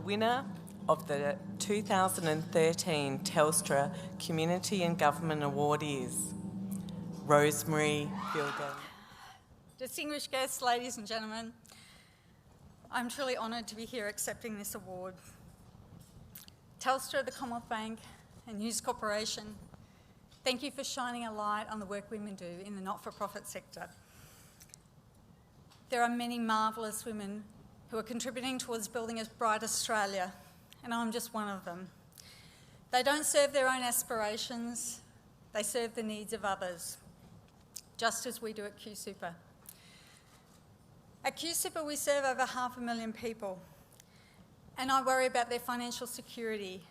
winner of the 2013 Telstra Community and Government Award is Rosemary Gilgan. Distinguished guests, ladies and gentlemen, I'm truly honoured to be here accepting this award. Telstra, the Commonwealth Bank and News Corporation, thank you for shining a light on the work women do in the not-for-profit sector. There are many marvellous women who are contributing towards building a bright Australia, and I'm just one of them. They don't serve their own aspirations, they serve the needs of others, just as we do at QSuper. At QSuper, we serve over 500,000 people, and I worry about their financial security,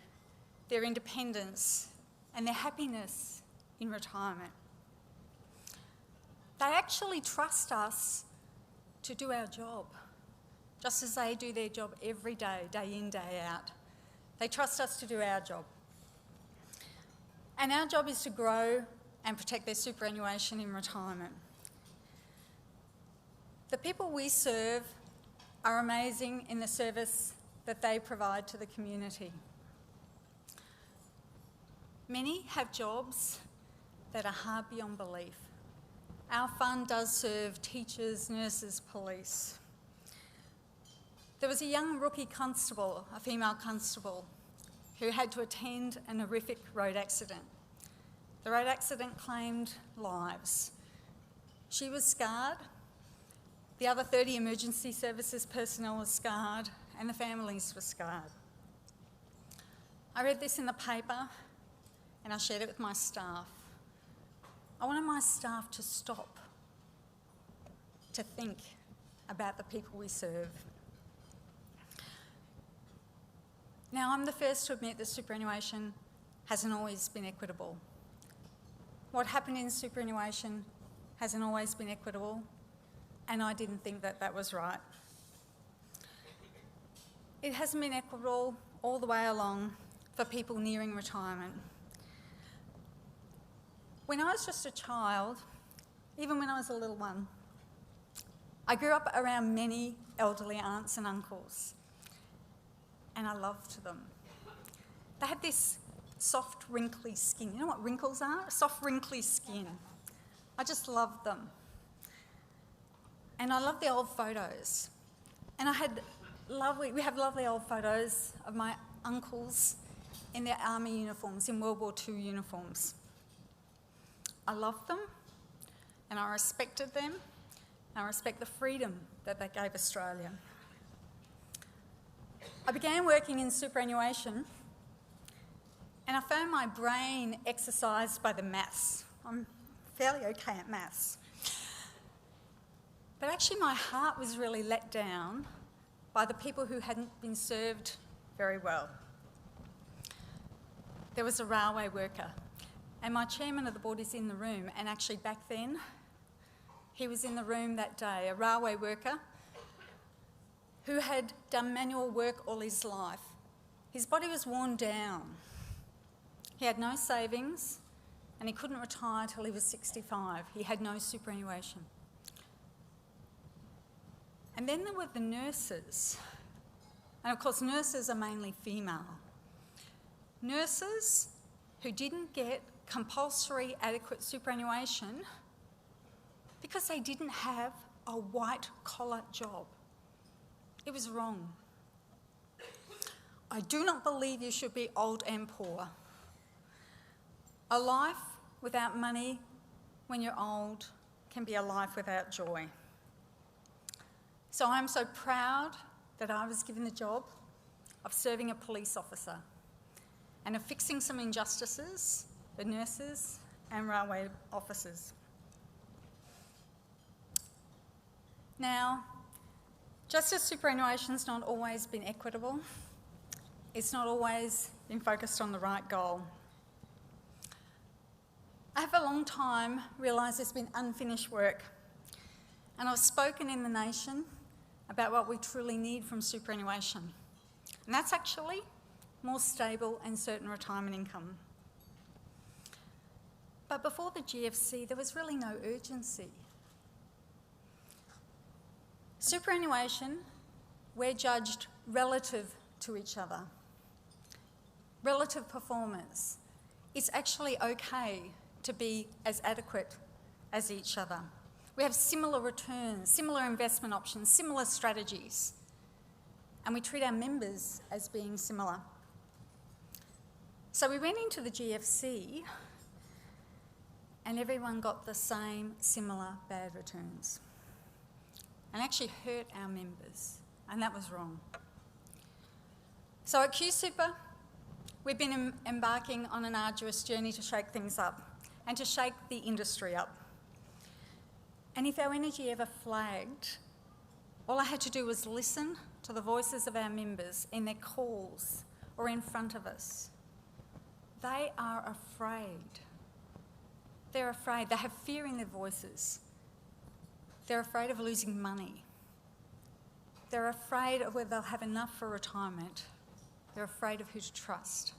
their independence, and their happiness in retirement. They actually trust us to do our job, just as they do their job every day, day in, day out. They trust us to do our job. And our job is to grow and protect their superannuation in retirement. The people we serve are amazing in the service that they provide to the community. Many have jobs that are hard beyond belief. Our fund does serve teachers, nurses, police. There was a young rookie constable, a female constable, who had to attend an horrific road accident. The road accident claimed lives. She was scarred. The other 30 emergency services personnel were scarred, and the families were scarred. I read this in the paper and I shared it with my staff. I wanted my staff to stop, to think about the people we serve. Now, I'm the first to admit that superannuation hasn't always been equitable. What happened in superannuation hasn't always been equitable, and I didn't think that that was right. It hasn't been equitable all the way along for people nearing retirement. When I was just a child, even when I was a little one, I grew up around many elderly aunts and uncles, and I loved them. They had this soft, wrinkly skin. You know what wrinkles are? Soft, wrinkly skin. I just loved them. And I love the old photos. And we have lovely old photos of my uncles in their army uniforms, in World War II uniforms. I loved them, and I respected them, and I respect the freedom that they gave Australia. I began working in superannuation, and I found my brain exercised by the maths. I'm fairly okay at maths. But actually my heart was really let down by the people who hadn't been served very well. There was a railway worker, and my chairman of the board is in the room, and actually back then, he was in the room that day, a railway worker who had done manual work all his life. His body was worn down. He had no savings, and he couldn't retire till he was 65. He had no superannuation. And then there were the nurses. And of course, nurses are mainly female. Nurses who didn't get compulsory adequate superannuation because they didn't have a white-collar job. It was wrong. I do not believe you should be old and poor. A life without money when you're old can be a life without joy. So I'm so proud that I was given the job of serving a police officer and of fixing some injustices for nurses and railway officers. Now, just as superannuation's not always been equitable, it's not always been focused on the right goal. I have a long time realised there's been unfinished work, and I've spoken in the nation about what we truly need from superannuation, and that's actually more stable and certain retirement income. But before the GFC, there was really no urgency. Superannuation, we're judged relative to each other. Relative performance. It's actually okay to be as adequate as each other. We have similar returns, similar investment options, similar strategies, and we treat our members as being similar. So we went into the GFC and everyone got the same similar bad returns and actually hurt our members, and that was wrong. So at QSuper, we've been embarking on an arduous journey to shake things up and to shake the industry up. And if our energy ever flagged, all I had to do was listen to the voices of our members in their calls or in front of us. They are afraid. They're afraid. They have fear in their voices. They're afraid of losing money. They're afraid of whether they'll have enough for retirement. They're afraid of who to trust.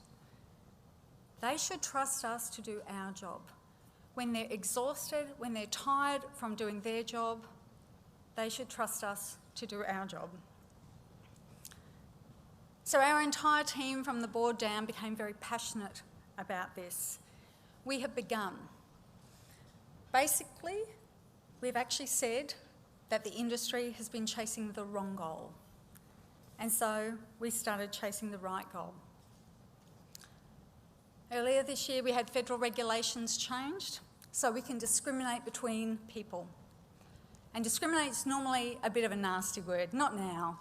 They should trust us to do our job. When they're exhausted, when they're tired from doing their job, they should trust us to do our job. So our entire team from the board down became very passionate about this. We have begun. Basically, we've actually said that the industry has been chasing the wrong goal. And so we started chasing the right goal. Earlier this year, we had federal regulations changed so we can discriminate between people. And discriminate's normally a bit of a nasty word, not now.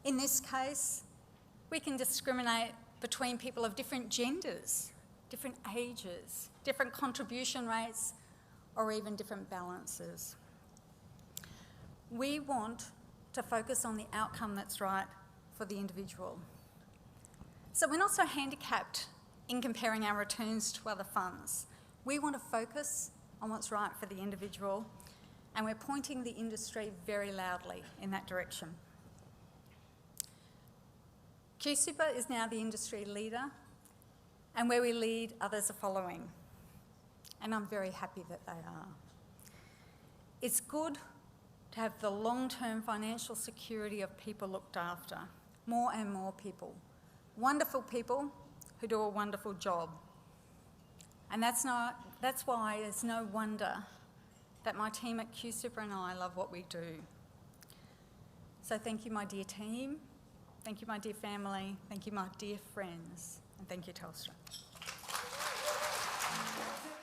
In this case, we can discriminate between people of different genders, different ages, different contribution rates, or even different balances. We want to focus on the outcome that's right for the individual. So we're not so handicapped in comparing our returns to other funds. We want to focus on what's right for the individual, and we're pointing the industry very loudly in that direction. QSuper is now the industry leader, and where we lead, others are following. And I'm very happy that they are. It's good to have the long-term financial security of people looked after, more and more people. Wonderful people who do a wonderful job. And that's why it's no wonder that my team at QSuper and I love what we do. So thank you, my dear team. Thank you, my dear family. Thank you, my dear friends. And thank you, Telstra.